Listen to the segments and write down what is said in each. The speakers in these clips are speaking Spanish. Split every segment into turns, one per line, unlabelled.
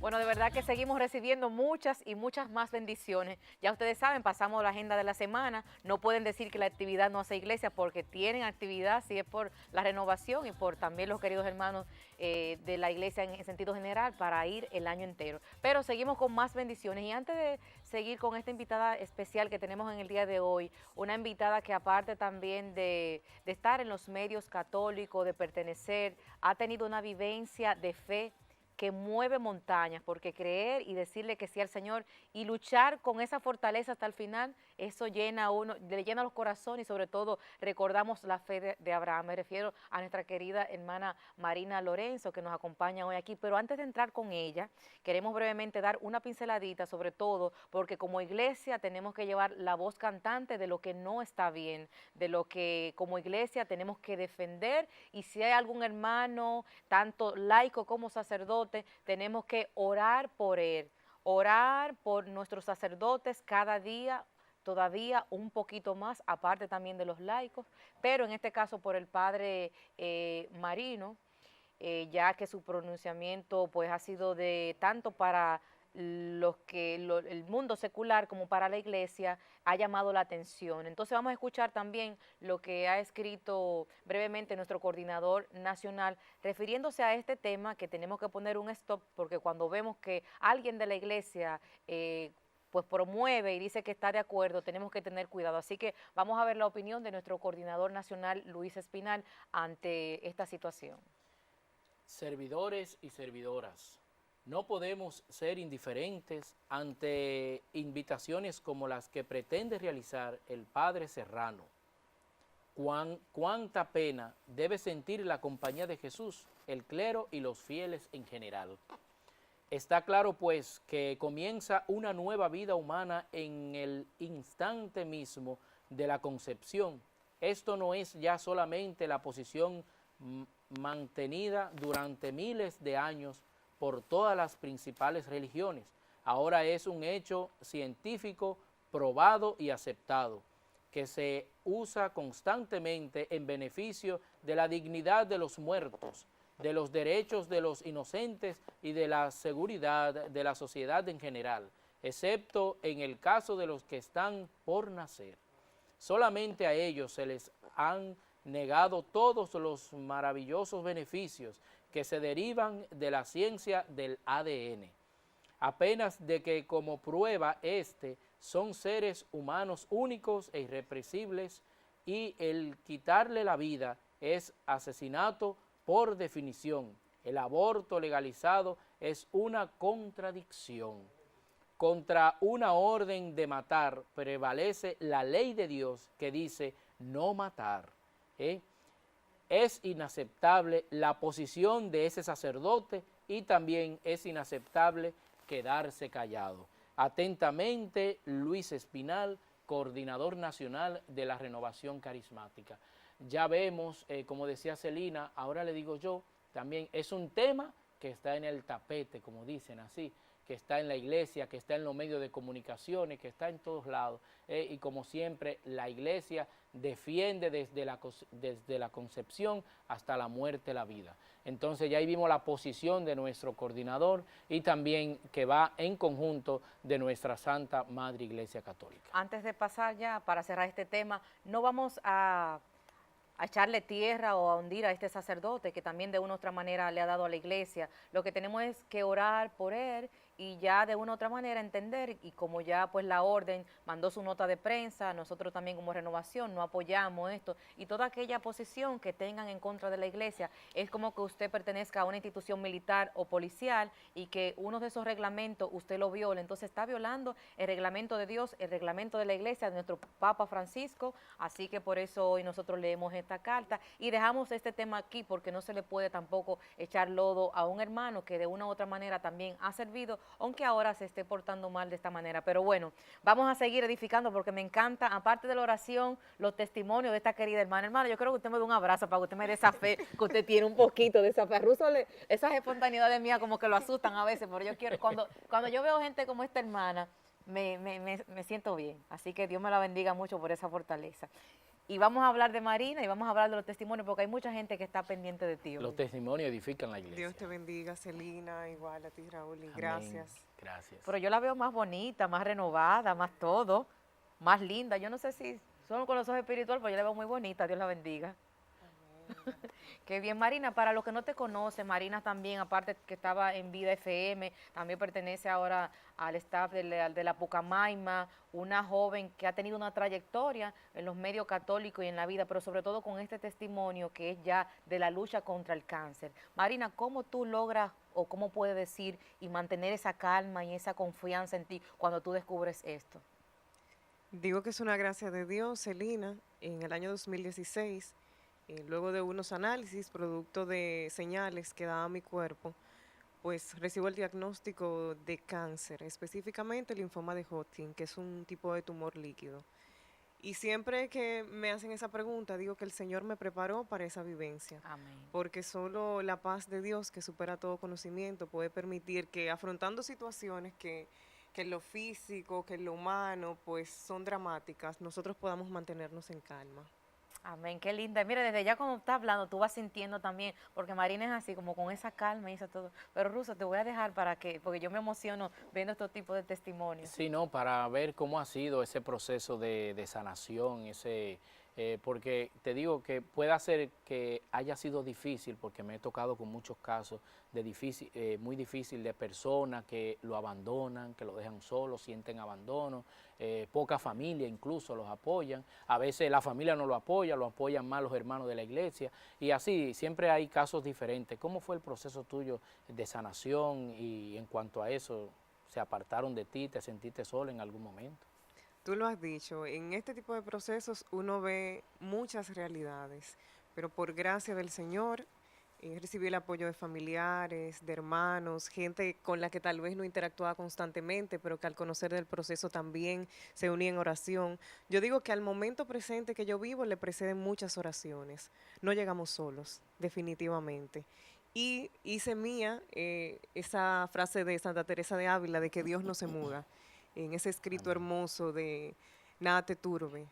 Bueno, de verdad que seguimos recibiendo muchas y muchas más bendiciones. Ya ustedes saben, pasamos la agenda de la semana. No pueden decir que la actividad no hace iglesia porque tienen actividad, si es por la renovación y por también los queridos hermanos de la iglesia en sentido general para ir el año entero. Pero seguimos con más bendiciones. Y antes de seguir con esta invitada especial que tenemos en el día de hoy, una invitada que aparte también de estar en los medios católicos, de pertenecer, ha tenido una vivencia de fe que mueve montañas, porque creer y decirle que sí al Señor y luchar con esa fortaleza hasta el final, eso llena a uno, le llena los corazones y sobre todo recordamos la fe de Abraham. Me refiero a nuestra querida hermana Marina Lorenzo que nos acompaña hoy aquí, pero antes de entrar con ella, queremos brevemente dar una pinceladita sobre todo, porque como iglesia tenemos que llevar la voz cantante de lo que no está bien, de lo que como iglesia tenemos que defender, y si hay algún hermano, tanto laico como sacerdote, tenemos que orar por él, orar por nuestros sacerdotes cada día, todavía un poquito más, aparte también de los laicos, pero en este caso por el padre Marino, ya que su pronunciamiento pues ha sido de tanto para el mundo secular como para la iglesia, ha llamado la atención. Entonces vamos a escuchar también lo que ha escrito brevemente nuestro coordinador nacional refiriéndose a este tema, que tenemos que poner un stop porque cuando vemos que alguien de la iglesia pues promueve y dice que está de acuerdo, tenemos que tener cuidado. Así que vamos a ver la opinión de nuestro coordinador nacional, Luis Espinal, ante esta situación.
Servidores y servidoras, no podemos ser indiferentes ante invitaciones como las que pretende realizar el Padre Serrano. Cuánta pena debe sentir la compañía de Jesús, el clero y los fieles en general. Está claro pues que comienza una nueva vida humana en el instante mismo de la concepción. Esto no es ya solamente la posición mantenida durante miles de años por todas las principales religiones. Ahora es un hecho científico probado y aceptado, que se usa constantemente en beneficio de la dignidad de los muertos, de los derechos de los inocentes y de la seguridad de la sociedad en general, excepto en el caso de los que están por nacer. Solamente a ellos se les han negado todos los maravillosos beneficios que se derivan de la ciencia del ADN, apenas de que como prueba son seres humanos únicos e irrepresibles, y el quitarle la vida es asesinato por definición. El aborto legalizado es una contradicción. Contra una orden de matar prevalece la ley de Dios que dice no matar. Es inaceptable la posición de ese sacerdote y también es inaceptable quedarse callado. Atentamente, Luis Espinal, coordinador nacional de la Renovación Carismática. Ya vemos, como decía Celina, ahora le digo yo, también es un tema que está en el tapete, como dicen así, que está en la iglesia, que está en los medios de comunicaciones, que está en todos lados. Y como siempre, la iglesia defiende desde la concepción hasta la muerte, la vida. Entonces ya ahí vimos la posición de nuestro coordinador y también que va en conjunto de nuestra Santa Madre Iglesia Católica.
Antes de pasar ya para cerrar este tema, no vamos a echarle tierra o a hundir a este sacerdote que también de una u otra manera le ha dado a la iglesia. Lo que tenemos es que orar por él y ya de una u otra manera entender, y como ya pues la orden mandó su nota de prensa, nosotros también como Renovación no apoyamos esto, y toda aquella posición que tengan en contra de la iglesia es como que usted pertenezca a una institución militar o policial y que uno de esos reglamentos usted lo viole, entonces está violando el reglamento de Dios, el reglamento de la iglesia, de nuestro Papa Francisco. Así que por eso hoy nosotros leemos esta carta y dejamos este tema aquí, porque no se le puede tampoco echar lodo a un hermano que de una u otra manera también ha servido, aunque ahora se esté portando mal de esta manera. Pero bueno, vamos a seguir edificando porque me encanta, aparte de la oración, los testimonios de esta querida hermana. Hermana, yo creo que usted me dé un abrazo para que usted me dé esa fe, que usted tiene un poquito de esa fe. Russo, esas espontaneidades mías como que lo asustan a veces, pero yo quiero, cuando yo veo gente como esta hermana, me siento bien. Así que Dios me la bendiga mucho por esa fortaleza. Y vamos a hablar de Marina y vamos a hablar de los testimonios porque hay mucha gente que está pendiente de ti hoy.
Los testimonios edifican la iglesia.
Dios te bendiga, Celina, igual a ti, Raúl, y
Amén.
gracias.
Gracias.
Pero yo la veo más bonita, más renovada, más todo, más linda. Yo no sé si solo con los ojos espirituales, pero yo la veo muy bonita. Dios la bendiga. Qué bien, Marina. Para los que no te conocen, Marina también, aparte que estaba en Vida FM, también pertenece ahora al staff de la Pucamaima, una joven que ha tenido una trayectoria en los medios católicos y en la vida, pero sobre todo con este testimonio que es ya de la lucha contra el cáncer. Marina, ¿cómo tú logras o cómo puedes decir y mantener esa calma y esa confianza en ti cuando tú descubres esto?
Digo que es una gracia de Dios, Celina, en el año 2016. Luego de unos análisis, producto de señales que daba mi cuerpo, pues recibo el diagnóstico de cáncer, específicamente linfoma de Hodgkin, que es un tipo de tumor líquido. Y siempre que me hacen esa pregunta, digo que el Señor me preparó para esa vivencia.
Amén.
Porque solo la paz de Dios, que supera todo conocimiento, puede permitir que afrontando situaciones que en lo físico, que en lo humano, pues son dramáticas, nosotros podamos mantenernos en calma.
Amén, qué linda. Mira, desde ya cuando estás hablando, tú vas sintiendo también, porque Marina es así, como con esa calma y eso todo. Pero Ruso, te voy a dejar para que, porque yo me emociono viendo estos tipos de testimonios.
Sí, no, para ver cómo ha sido ese proceso de sanación, porque te digo que puede ser que haya sido difícil, porque me he tocado con muchos casos muy difícil de personas que lo abandonan, que lo dejan solo, sienten abandono, poca familia incluso los apoyan, a veces la familia no lo apoyan más los hermanos de la iglesia, y así siempre hay casos diferentes. ¿Cómo fue el proceso tuyo de sanación y en cuanto a eso, se apartaron de ti, te sentiste solo en algún momento?
Tú lo has dicho, en este tipo de procesos uno ve muchas realidades, pero por gracia del Señor recibí el apoyo de familiares, de hermanos, gente con la que tal vez no interactuaba constantemente, pero que al conocer del proceso también se unía en oración. Yo digo que al momento presente que yo vivo le preceden muchas oraciones. No llegamos solos, definitivamente. Y hice mía esa frase de Santa Teresa de Ávila de que Dios no se muda, en ese escrito hermoso de nada te turbe.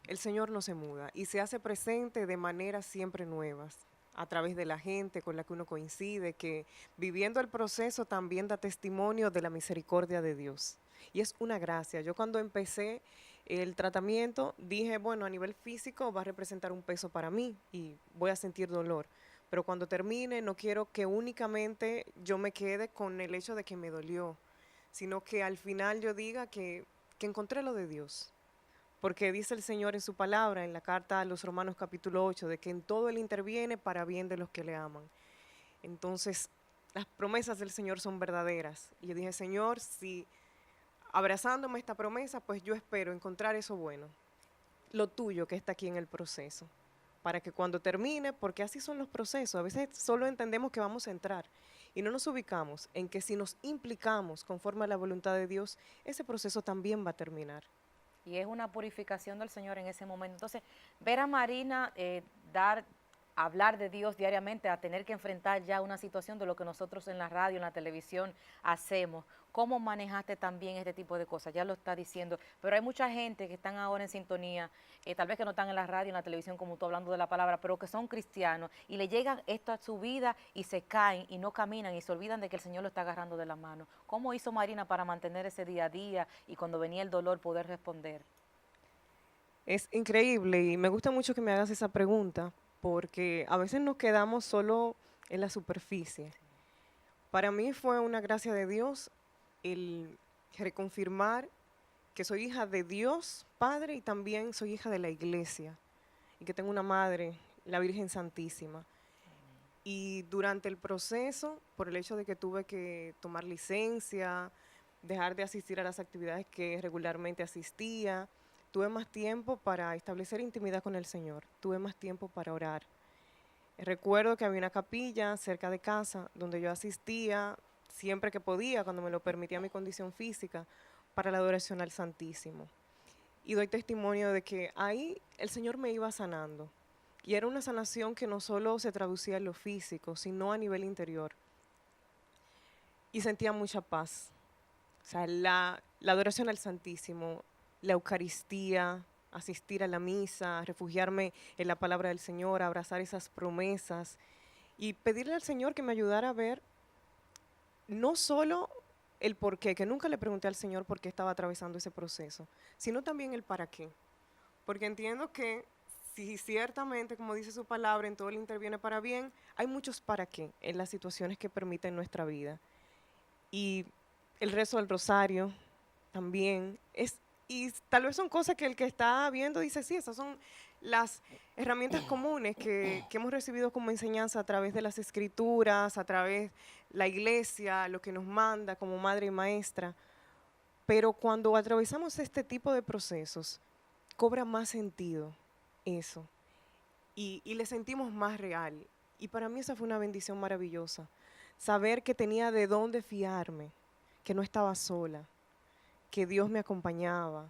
El Señor no se muda y se hace presente de maneras siempre nuevas, a través de la gente con la que uno coincide, que viviendo el proceso también da testimonio de la misericordia de Dios. Y es una gracia. Yo cuando empecé el tratamiento dije, bueno, a nivel físico va a representar un peso para mí y voy a sentir dolor. Pero cuando termine no quiero que únicamente yo me quede con el hecho de que me dolió, sino que al final yo diga que encontré lo de Dios. Porque dice el Señor en su palabra, en la carta a los Romanos capítulo 8, de que en todo Él interviene para bien de los que le aman. Entonces, las promesas del Señor son verdaderas. Y yo dije, Señor, si abrazándome esta promesa, pues yo espero encontrar eso bueno, lo tuyo que está aquí en el proceso, para que cuando termine, porque así son los procesos, a veces solo entendemos que vamos a entrar y no nos ubicamos en que si nos implicamos conforme a la voluntad de Dios, ese proceso también va a terminar.
Y es una purificación del Señor en ese momento. Entonces, ver a Marina hablar de Dios diariamente, a tener que enfrentar ya una situación de lo que nosotros en la radio, en la televisión hacemos. ¿Cómo manejaste también este tipo de cosas? Ya lo está diciendo, pero hay mucha gente que están ahora en sintonía, tal vez que no están en la radio, en la televisión, como tú hablando de la palabra, pero que son cristianos y le llegan esto a su vida y se caen y no caminan y se olvidan de que el Señor lo está agarrando de la mano. ¿Cómo hizo Marina para mantener ese día a día y cuando venía el dolor poder responder?
Es increíble y me gusta mucho que me hagas esa pregunta, porque a veces nos quedamos solo en la superficie. Para mí fue una gracia de Dios el reconfirmar que soy hija de Dios Padre y también soy hija de la iglesia y que tengo una madre, la Virgen Santísima. Y durante el proceso, por el hecho de que tuve que tomar licencia, dejar de asistir a las actividades que regularmente asistía, tuve más tiempo para establecer intimidad con el Señor, tuve más tiempo para orar. Recuerdo que había una capilla cerca de casa donde yo asistía siempre que podía, cuando me lo permitía mi condición física, para la adoración al Santísimo. Y doy testimonio de que ahí el Señor me iba sanando. Y era una sanación que no solo se traducía en lo físico, sino a nivel interior. Y sentía mucha paz. O sea, la adoración al Santísimo, la Eucaristía, asistir a la misa, refugiarme en la palabra del Señor, abrazar esas promesas y pedirle al Señor que me ayudara a ver no solo el por qué, que nunca le pregunté al Señor por qué estaba atravesando ese proceso, sino también el para qué. Porque entiendo que si ciertamente, como dice su palabra, en todo le interviene para bien, hay muchos para qué en las situaciones que permiten nuestra vida. Y el rezo del rosario también es, y tal vez son cosas que el que está viendo dice, sí, esas son las herramientas comunes que hemos recibido como enseñanza a través de las escrituras, a través de la iglesia, lo que nos manda como madre y maestra. Pero cuando atravesamos este tipo de procesos, cobra más sentido eso y le sentimos más real. Y para mí esa fue una bendición maravillosa. Saber que tenía de dónde fiarme, que no estaba sola, que Dios me acompañaba,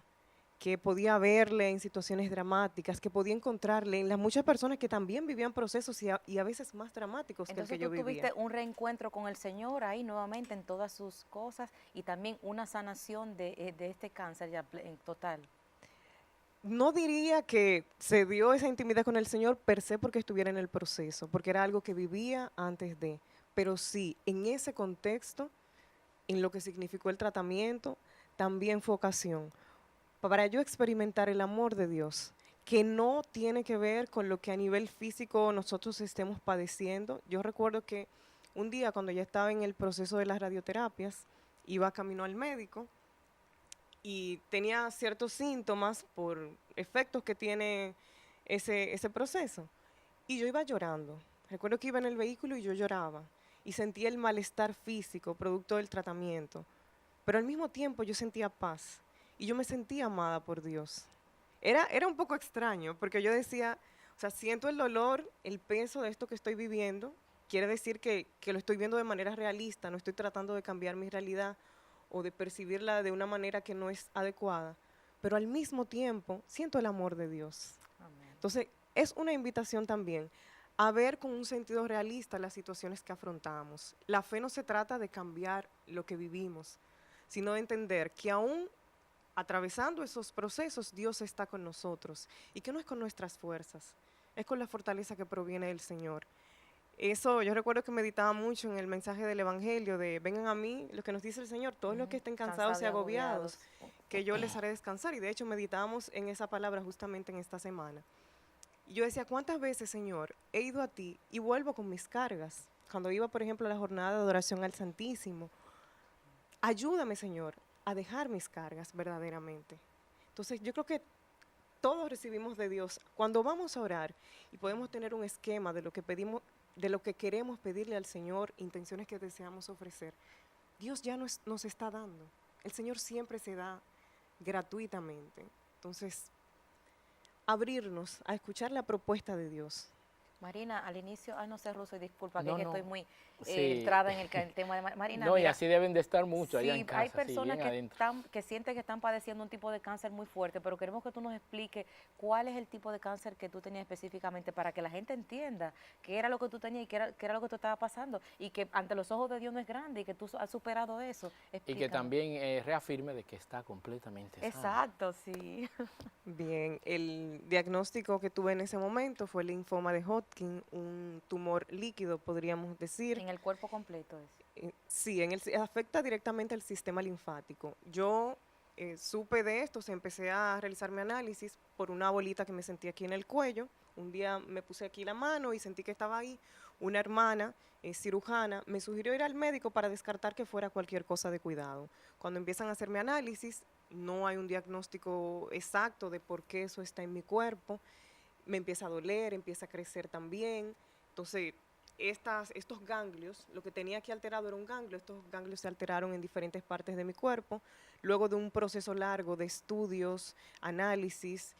que podía verle en situaciones dramáticas, que podía encontrarle en las muchas personas que también vivían procesos y a veces más dramáticos que el
Entonces
que yo
tú
vivía.
tuviste un reencuentro con el Señor ahí nuevamente en todas sus cosas y también una sanación de este cáncer ya en total.
No diría que se dio esa intimidad con el Señor per se porque estuviera en el proceso, porque era algo que vivía antes de, pero sí, en ese contexto, en lo que significó el tratamiento, también fue ocasión para yo experimentar el amor de Dios, que no tiene que ver con lo que a nivel físico nosotros estemos padeciendo. Yo recuerdo que un día cuando ya estaba en el proceso de las radioterapias, iba camino al médico y tenía ciertos síntomas por efectos que tiene ese proceso. Y yo iba llorando. Recuerdo que iba en el vehículo y yo lloraba y sentía el malestar físico producto del tratamiento. Pero al mismo tiempo yo sentía paz y yo me sentía amada por Dios. Era un poco extraño porque yo decía, o sea, siento el dolor, el peso de esto que estoy viviendo. Quiere decir que lo estoy viendo de manera realista, no estoy tratando de cambiar mi realidad o de percibirla de una manera que no es adecuada, pero al mismo tiempo siento el amor de Dios.
Amén.
Entonces, es una invitación también a ver con un sentido realista las situaciones que afrontamos. La fe no se trata de cambiar lo que vivimos, sino de entender que aún atravesando esos procesos, Dios está con nosotros y que no es con nuestras fuerzas, es con la fortaleza que proviene del Señor. Eso, yo recuerdo que meditaba mucho en el mensaje del Evangelio de vengan a mí, lo que nos dice el Señor, todos los que estén cansados
Cansados
y
y
agobiados,
agobiados.
que yo les haré descansar. Y de hecho meditábamos en esa palabra justamente en esta semana. Y yo decía, ¿cuántas veces, Señor, he ido a ti y vuelvo con mis cargas? Cuando iba, por ejemplo, a la jornada de adoración al Santísimo, ayúdame, Señor, a dejar mis cargas verdaderamente. Entonces, yo creo que todos recibimos de Dios. Cuando vamos a orar y podemos tener un esquema de lo que pedimos, de lo que queremos pedirle al Señor, intenciones que deseamos ofrecer, Dios ya nos está dando. El Señor siempre se da gratuitamente. Entonces, abrirnos a escuchar la propuesta de Dios.
Marina, al inicio, no sé, Russo, disculpa, que,
No,
es que
no.
estoy muy
Sí.
entrada en el tema de Marina.
No, y
Mira,
así deben de estar mucho allá en
sí,
casa,
hay
sí,
personas
bien adentro.
que sienten que están padeciendo un tipo de cáncer muy fuerte, pero queremos que tú nos expliques cuál es el tipo de cáncer que tú tenías específicamente para que la gente entienda qué era lo que tú tenías y qué era lo que te estaba pasando y que ante los ojos de Dios no es grande y que tú has superado eso.
Y que
Explícanos.
también reafirme de que está completamente sano.
Exacto, sí.
Bien, el diagnóstico que tuve en ese momento fue el linfoma de Hodgkin, un tumor líquido, podríamos decir.
En el cuerpo completo es.
Sí, afecta directamente al sistema linfático. Yo supe de esto, empecé a realizar mi análisis por una bolita que me sentí aquí en el cuello. Un día me puse aquí la mano y sentí que estaba ahí. Una hermana cirujana me sugirió ir al médico para descartar que fuera cualquier cosa de cuidado. Cuando empiezan a hacer mi análisis, no hay un diagnóstico exacto de por qué eso está en mi cuerpo. Me empieza a doler, empieza a crecer también. Entonces, estos ganglios, lo que tenía aquí alterado era un ganglio, estos ganglios se alteraron en diferentes partes de mi cuerpo. Luego de un proceso largo de estudios, análisis,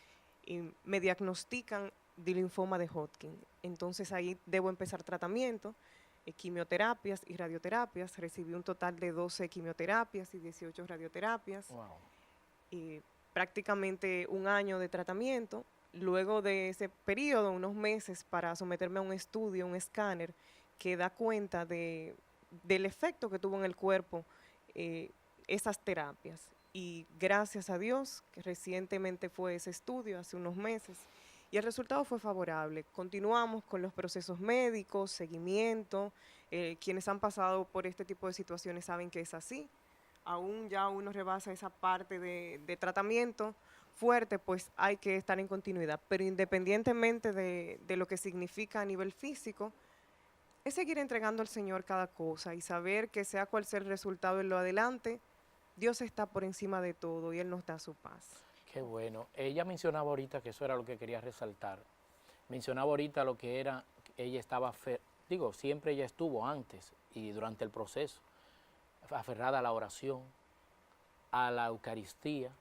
me diagnostican de linfoma de Hodgkin. Entonces ahí debo empezar tratamiento, quimioterapias y radioterapias. Recibí un total de 12 quimioterapias y 18 radioterapias.
Wow.
Prácticamente un año de tratamiento. Luego de ese periodo, unos meses para someterme a un estudio, un escáner, que da cuenta del efecto que tuvo en el cuerpo esas terapias. y gracias a Dios, que recientemente fue ese estudio, hace unos meses, y el resultado fue favorable. Continuamos con los procesos médicos, seguimiento. Quienes han pasado por este tipo de situaciones saben que es así. Aún ya uno rebasa esa parte de tratamiento fuerte, pues hay que estar en continuidad. Pero independientemente de lo que significa a nivel físico, es seguir entregando al Señor cada cosa y saber que sea cual sea el resultado en lo adelante, Dios está por encima de todo y Él nos da su paz.
Qué bueno. Ella mencionaba ahorita que eso era lo que quería resaltar. Mencionaba ahorita lo que era, ella estaba, siempre ella estuvo antes y durante el proceso, aferrada a la oración, a la Eucaristía,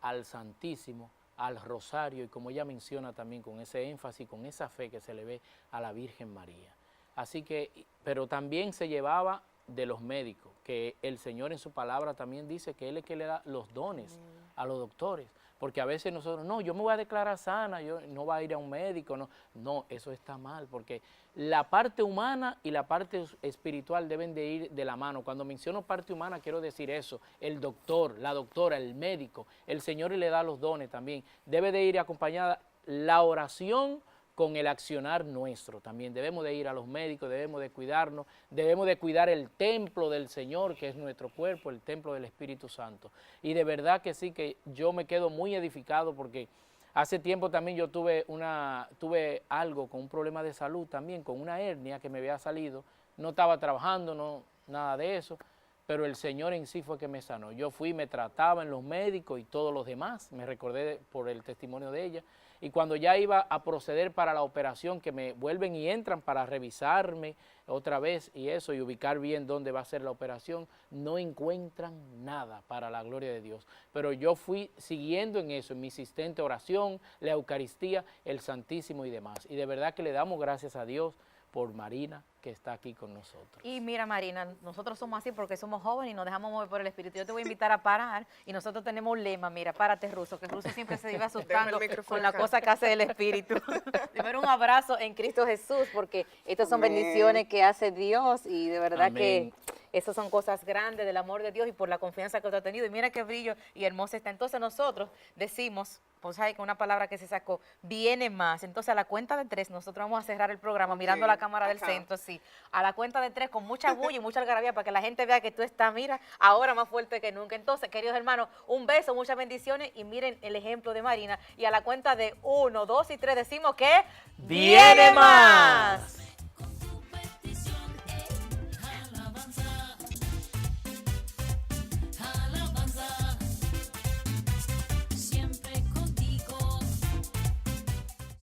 al Santísimo, al Rosario y como ella menciona también con ese énfasis, con esa fe que se le ve a la Virgen María. Así que, pero también se llevaba de los médicos, que el Señor en su palabra también dice que Él es que le da los dones a los doctores, porque a veces nosotros, no, yo me voy a declarar sana, yo no voy a ir a un médico, no, eso está mal, porque la parte humana y la parte espiritual deben de ir de la mano. Cuando menciono parte humana quiero decir eso, el doctor, la doctora, el médico, el Señor le da los dones también, debe de ir acompañada la oración con el accionar nuestro. También debemos de ir a los médicos, debemos de cuidarnos, debemos de cuidar el templo del Señor, que es nuestro cuerpo, el templo del Espíritu Santo. Y de verdad que sí, que yo me quedo muy edificado porque hace tiempo también yo tuve algo con un problema de salud también, con una hernia que me había salido. No estaba trabajando, nada de eso, pero el Señor en sí fue que me sanó. Yo fui, me trataba en los médicos y todos los demás, me recordé por el testimonio de ella. Y cuando ya iba a proceder para la operación, que me vuelven y entran para revisarme otra vez y eso, y ubicar bien dónde va a ser la operación, no encuentran nada para la gloria de Dios. Pero yo fui siguiendo en eso, en mi insistente oración, la Eucaristía, el Santísimo y demás. Y de verdad que le damos gracias a Dios por Marina, que está aquí con nosotros.
Y mira, Marina, nosotros somos así porque somos jóvenes y nos dejamos mover por el Espíritu. Yo te voy a invitar a parar y nosotros tenemos un lema, mira, párate, Ruso, que Ruso siempre se iba asustando con la cosa que hace el Espíritu. Primero un abrazo en Cristo Jesús, porque estas son bendiciones que hace Dios y de verdad que esas son cosas grandes del amor de Dios y por la confianza que usted ha tenido. Y mira qué brillo y hermosa está. Entonces nosotros decimos, pues hay una palabra que se sacó, viene más. Entonces a la cuenta de 3 nosotros vamos a cerrar el programa mirando la cámara del centro, sí. A la cuenta de 3 con mucha bulla y mucha algarabía para que la gente vea que tú estás, mira, ahora más fuerte que nunca. Entonces, queridos hermanos, un beso, muchas bendiciones y miren el ejemplo de Marina. Y a la cuenta de 1, 2 y 3 decimos que
¡viene más!